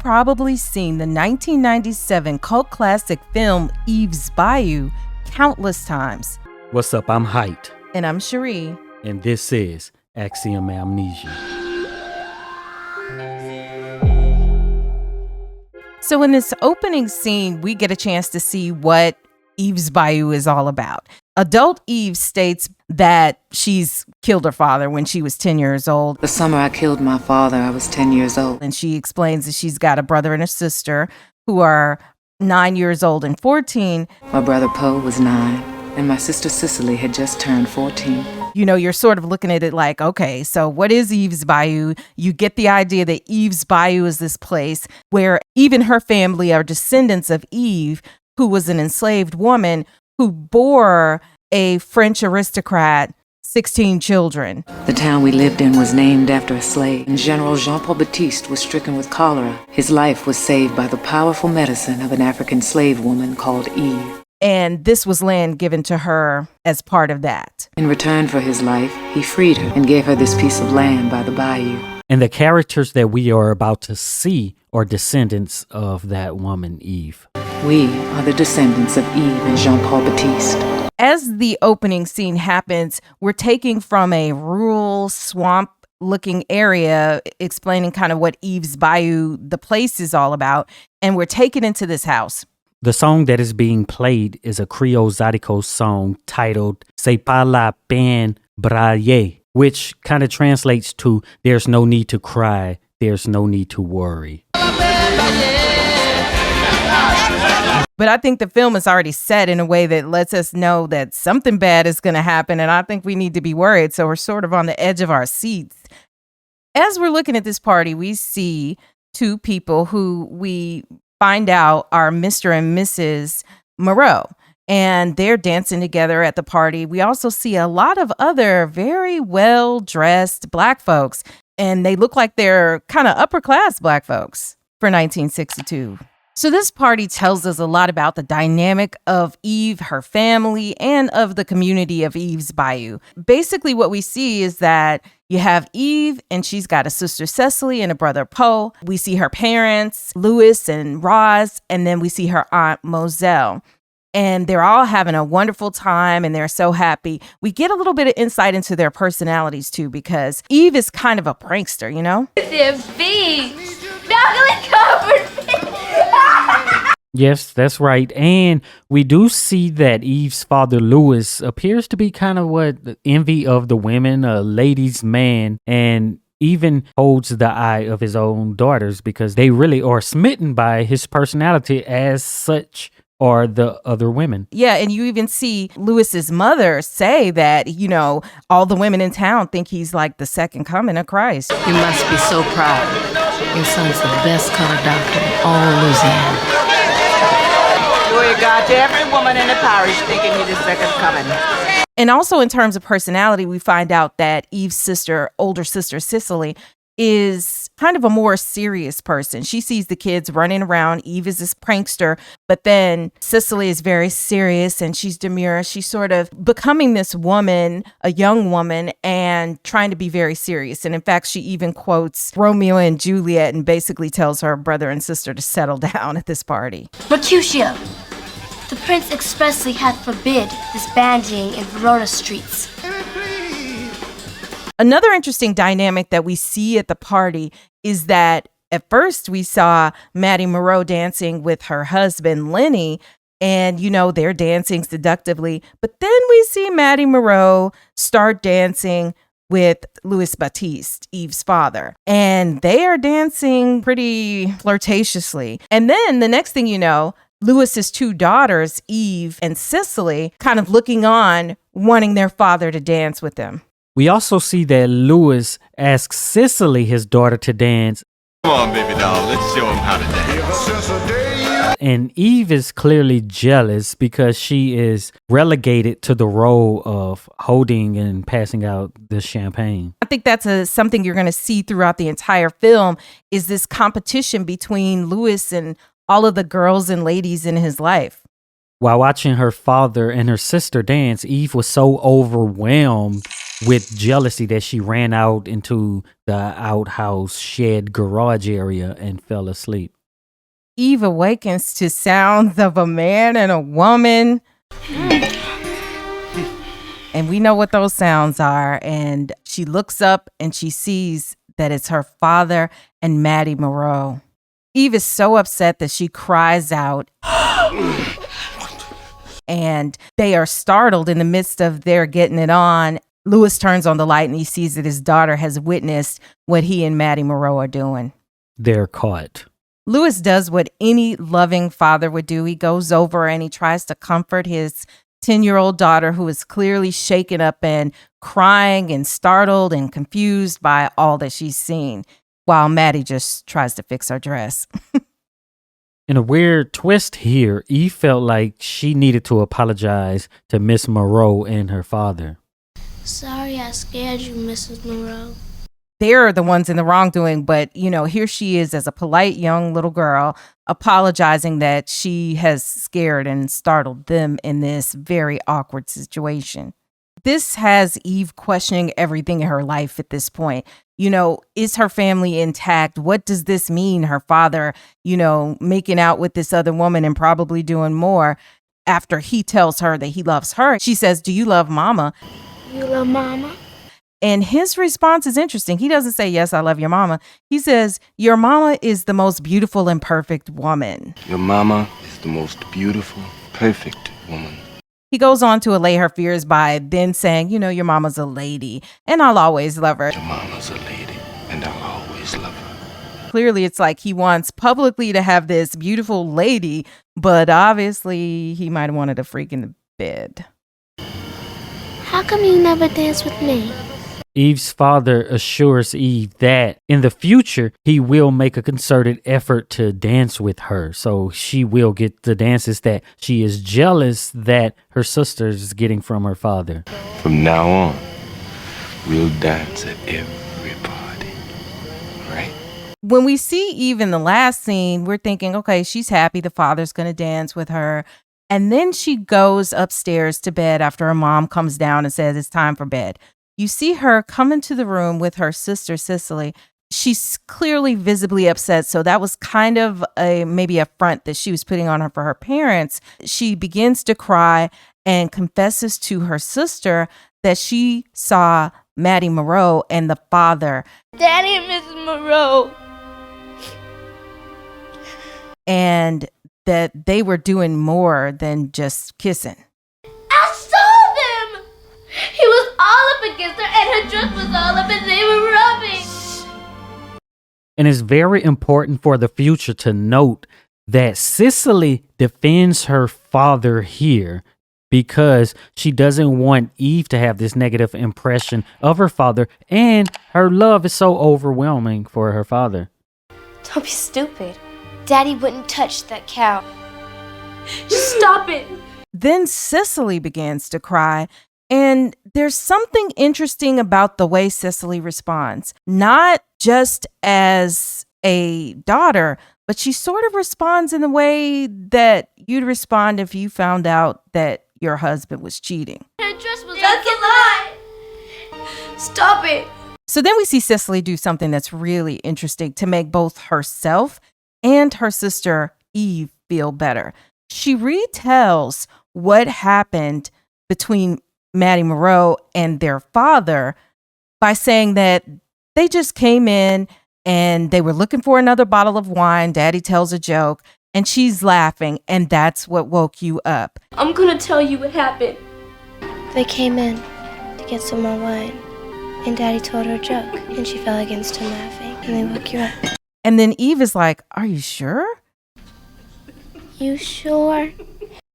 probably seen the 1997 cult classic film Eve's Bayou countless times. What's up? I'm Heit. And I'm Cheri. And this is Axiom Amnesia. So in this opening scene, we get a chance to see what Eve's Bayou is all about. Adult Eve states that she's killed her father when she was 10 years old. The summer I killed my father, I was 10 years old. And she explains that she's got a brother and a sister who are 9 years old and 14. My brother Poe was 9, and my sister Cicely had just turned 14. You know, you're sort of looking at it like, okay, so what is Eve's Bayou? You get the idea that Eve's Bayou is this place where even her family are descendants of Eve, who was an enslaved woman who bore a French aristocrat 16 children. The town we lived in was named after a slave, and General Jean-Paul Baptiste was stricken with cholera. His life was saved by the powerful medicine of an African slave woman called Eve. And this was land given to her as part of that. In return for his life, he freed her and gave her this piece of land by the bayou. And the characters that we are about to see are descendants of that woman, Eve. We are the descendants of Eve and Jean-Paul Baptiste. As the opening scene happens, we're taking from a rural swamp-looking area, explaining kind of what Eve's Bayou, the place, is all about, and we're taken into this house. The song that is being played is a Creole Zydeco song titled C'est pas la peine brailler, which kind of translates to there's no need to cry, there's no need to worry. But I think the film is already set in a way that lets us know that something bad is going to happen, and I think we need to be worried, so we're sort of on the edge of our seats. As we're looking at this party, we see two people who we find out are Mr. and Mrs. Moreau, and they're dancing together at the party. We also see a lot of other very well-dressed Black folks, and they look like they're kind of upper-class Black folks for 1962. So this party tells us a lot about the dynamic of Eve, her family, and of the community of Eve's Bayou. Basically, what we see is that you have Eve, and she's got a sister Cicely and a brother Poe. We see her parents, Louis and Roz, and then we see her aunt Moselle. And they're all having a wonderful time, and they're so happy. We get a little bit of insight into their personalities, too, because Eve is kind of a prankster, you know? They're big. Chocolate covered. Yes, that's right. And we do see that Eve's father, Louis, appears to be kind of the envy of the women, a ladies' man, and even holds the eye of his own daughters because they really are smitten by his personality, as such are the other women. Yeah, and you even see Louis's mother say that, you know, all the women in town think he's like the second coming of Christ. You must be so proud. Your son's the best color doctor in all Louisiana. Glory to God to every woman in the parish thinking you're the second coming. And also in terms of personality, we find out that Eve's older sister Cicely, is kind of a more serious person. She sees the kids running around. Eve is this prankster, but then Cicely is very serious and she's demure. She's sort of becoming this woman, a young woman, and trying to be very serious. And in fact, she even quotes Romeo and Juliet and basically tells her brother and sister to settle down at this party. Mercutio, the prince expressly hath forbid this bandying in Verona streets. Another interesting dynamic that we see at the party is that at first we saw Maddie Moreau dancing with her husband, Lenny, and, you know, they're dancing seductively. But then we see Maddie Moreau start dancing with Louis Baptiste, Eve's father, and they are dancing pretty flirtatiously. And then the next thing you know, Louis's two daughters, Eve and Cicely, kind of looking on, wanting their father to dance with them. We also see that Louis asks Cicely, his daughter, to dance. Come on, baby doll, let's show him how to dance. And Eve is clearly jealous because she is relegated to the role of holding and passing out the champagne. I think that's something you're going to see throughout the entire film is this competition between Louis and all of the girls and ladies in his life. While watching her father and her sister dance, Eve was so overwhelmed with jealousy that she ran out into the outhouse shed garage area and fell asleep. Eve awakens to sounds of a man and a woman. And we know what those sounds are. And she looks up and she sees that it's her father and Maddie Moreau. Eve is so upset that she cries out. And they are startled in the midst of their getting it on. Lewis turns on the light and he sees that his daughter has witnessed what he and Maddie Moreau are doing. They're caught. Lewis does what any loving father would do. He goes over and he tries to comfort his 10-year-old daughter, who is clearly shaken up and crying and startled and confused by all that she's seen, while Maddie just tries to fix her dress. In a weird twist here, Eve felt like she needed to apologize to Miss Moreau and her father. Sorry I scared you, Mrs. Moreau. They're the ones in the wrongdoing, but, here she is as a polite young little girl apologizing that she has scared and startled them in this very awkward situation. This has Eve questioning everything in her life at this point. Is her family intact? What does this mean? Her father, making out with this other woman and probably doing more after he tells her that he loves her. She says, "Do you love mama?" You love mama? And his response is interesting. He doesn't say, "Yes, I love your mama." He says, "Your mama is the most beautiful and perfect woman." Your mama is the most beautiful, perfect woman. He goes on to allay her fears by then saying, "Your mama's a lady, and I'll always love her." Your mama's a lady, and I'll always love her. Clearly, it's like he wants publicly to have this beautiful lady, but obviously he might have wanted a freak in the bed. How come you never dance with me? Eve's father assures Eve that in the future, he will make a concerted effort to dance with her. So she will get the dances that she is jealous that her sister is getting from her father. From now on, we'll dance at every party, right? When we see Eve in the last scene, we're thinking, okay, she's happy the father's going to dance with her. And then she goes upstairs to bed after her mom comes down and says it's time for bed. You see her come into the room with her sister, Cicely. She's clearly visibly upset. So that was kind of maybe a front that she was putting on her for her parents. She begins to cry and confesses to her sister that she saw Maddie Moreau and the father. Daddy and Mrs. Moreau. And that they were doing more than just kissing. I saw them! He was all up against her and her dress was all up and they were rubbing. And it's very important for the future to note that Cicely defends her father here because she doesn't want Eve to have this negative impression of her father, and her love is so overwhelming for her father. Don't be stupid. Daddy wouldn't touch that cow. Just stop it. Then Cicely begins to cry. And there's something interesting about the way Cicely responds, not just as a daughter, but she sort of responds in the way that you'd respond if you found out that your husband was cheating. Her dress was That's a lie. Stop it. So then we see Cicely do something that's really interesting to make both herself and her sister Eve feel better. She retells what happened between Maddie Moreau and their father by saying that they just came in and they were looking for another bottle of wine. Daddy tells a joke and she's laughing, and that's what woke you up. I'm gonna tell you what happened. They came in to get some more wine, and Daddy told her a joke, and she fell against him laughing, and they woke you up. And then Eve is like, "Are you sure?" You sure?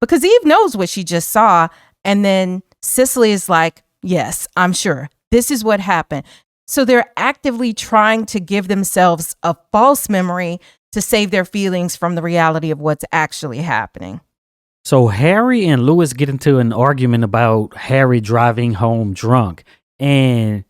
Because Eve knows what she just saw. And then Cicely is like, "Yes, I'm sure. This is what happened." So they're actively trying to give themselves a false memory to save their feelings from the reality of what's actually happening. So Harry and Lewis get into an argument about Harry driving home drunk. And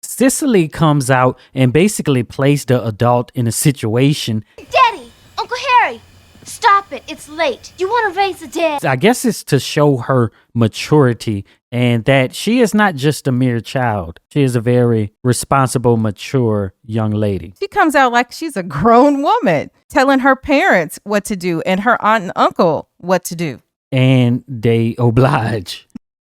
Cicely comes out and basically plays the adult in a situation. Daddy, Uncle Harry, Stop it. It's late. You want to raise the dead. I guess it's to show her maturity and that she is not just a mere child. She is a very responsible, mature young lady. She comes out like she's a grown woman, telling her parents what to do and her aunt and uncle what to do. And they oblige.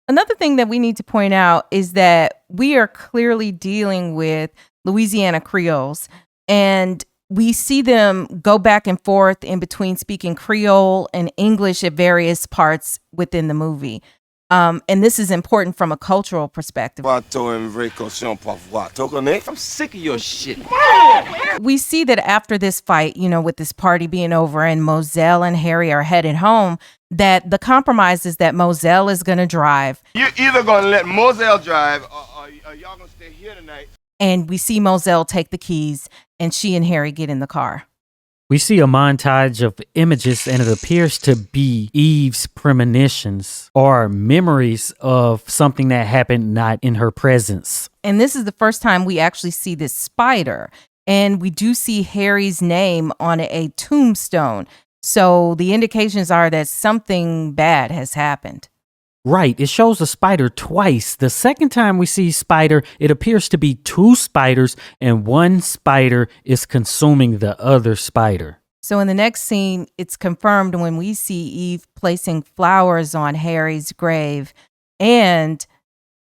Another thing that we need to point out is that we are clearly dealing with Louisiana Creoles, and we see them go back and forth in between speaking Creole and English at various parts within the movie. And this is important from a cultural perspective. I'm sick of your shit. We see that after this fight, with this party being over and Moselle and Harry are headed home, that the compromise is that Moselle is going to drive. You're either going to let Moselle drive or y'all going to stay here tonight. And we see Moselle take the keys and she and Harry get in the car. We see a montage of images, and it appears to be Eve's premonitions or memories of something that happened not in her presence. And this is the first time we actually see this spider. And we do see Harry's name on a tombstone. So the indications are that something bad has happened. Right, it shows a spider twice. The second time we see spider, it appears to be two spiders, and one spider is consuming the other spider. So in the next scene, it's confirmed when we see Eve placing flowers on Harry's grave. And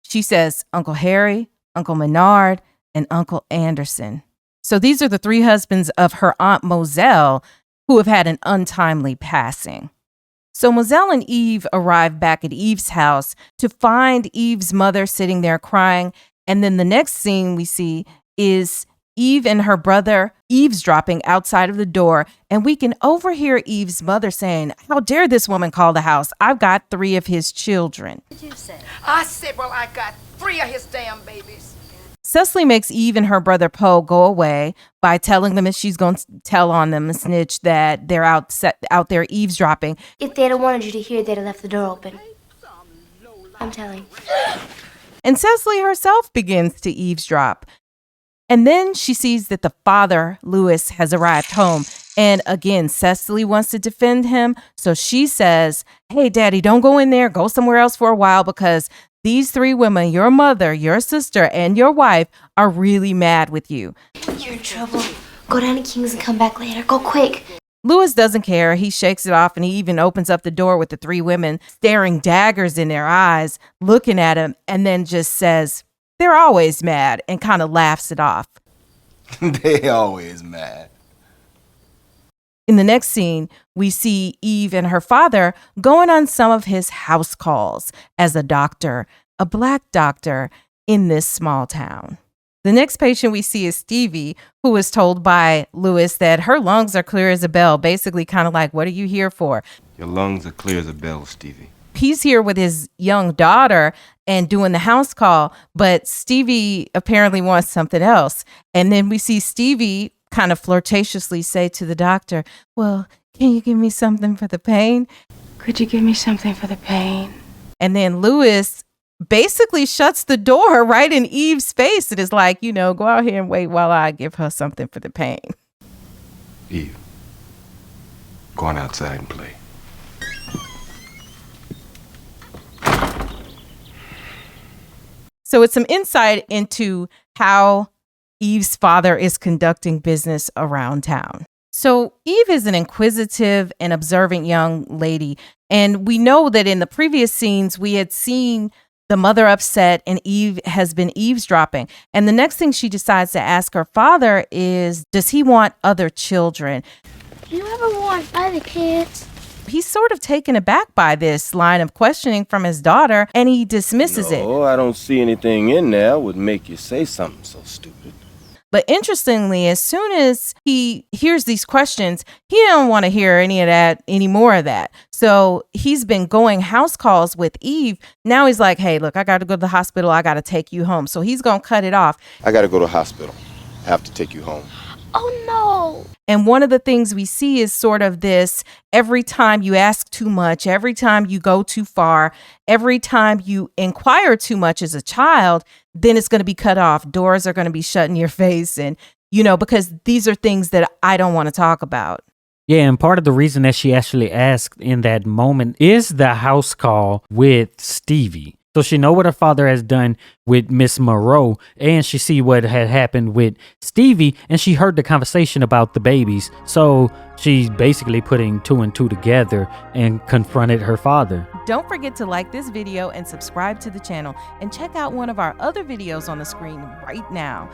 she says, Uncle Harry, Uncle Menard, and Uncle Anderson. So these are the three husbands of her Aunt Moselle who have had an untimely passing. So Moselle and Eve arrive back at Eve's house to find Eve's mother sitting there crying. And then the next scene we see is Eve and her brother eavesdropping outside of the door. And we can overhear Eve's mother saying, how dare this woman call the house? I've got 3 of his children. What did you say? I said, well, I got 3 of his damn babies. Cecily makes Eve and her brother Poe go away by telling them that she's going to tell on them and snitch that they're out there eavesdropping. If they'd have wanted you to hear, they'd have left the door open. I'm telling. And Cecily herself begins to eavesdrop. And then she sees that the father, Louis, has arrived home. And again, Cecily wants to defend him. So she says, hey, Daddy, don't go in there. Go somewhere else for a while because these 3 women, your mother, your sister, and your wife, are really mad with you. You're in trouble. Go down to King's and come back later. Go quick. Louis doesn't care. He shakes it off and he even opens up the door with the 3 women staring daggers in their eyes, looking at him, and then just says, they're always mad, and kind of laughs it off. They always mad. In the next scene, we see Eve and her father going on some of his house calls as a doctor, a black doctor in this small town. The next patient we see is Stevie, who was told by Louis that her lungs are clear as a bell, basically kind of like, what are you here for? Your lungs are clear as a bell, Stevie. He's here with his young daughter and doing the house call, but Stevie apparently wants something else. And then we see Stevie kind of flirtatiously say to the doctor, well, can you give me something for the pain? Could you give me something for the pain? And then Louis basically shuts the door right in Eve's face and is like, go out here and wait while I give her something for the pain. Eve, go on outside and play. So it's some insight into how Eve's father is conducting business around town. So Eve is an inquisitive and observant young lady. And we know that in the previous scenes, we had seen the mother upset and Eve has been eavesdropping. And the next thing she decides to ask her father is, does he want other children? Do you ever want other kids? He's sort of taken aback by this line of questioning from his daughter, and he dismisses it. Oh, I don't see anything in there would make you say something so stupid. But interestingly, as soon as he hears these questions, he don't want to hear any more of that. So he's been going house calls with Eve. Now he's like, hey, look, I got to go to the hospital. I got to take you home. So he's going to cut it off. I got to go to the hospital. I have to take you home. Oh, no. And one of the things we see is sort of this, every time you ask too much, every time you go too far, every time you inquire too much as a child, then it's going to be cut off. Doors are going to be shut in your face. And, because these are things that I don't want to talk about. Yeah, and part of the reason that she actually asked in that moment is the house call with Stevie. So she know what her father has done with Miss Moreau, and she see what had happened with Stevie, and she heard the conversation about the babies. So she's basically putting 2 and 2 together and confronted her father. Don't forget to like this video and subscribe to the channel, and check out one of our other videos on the screen right now.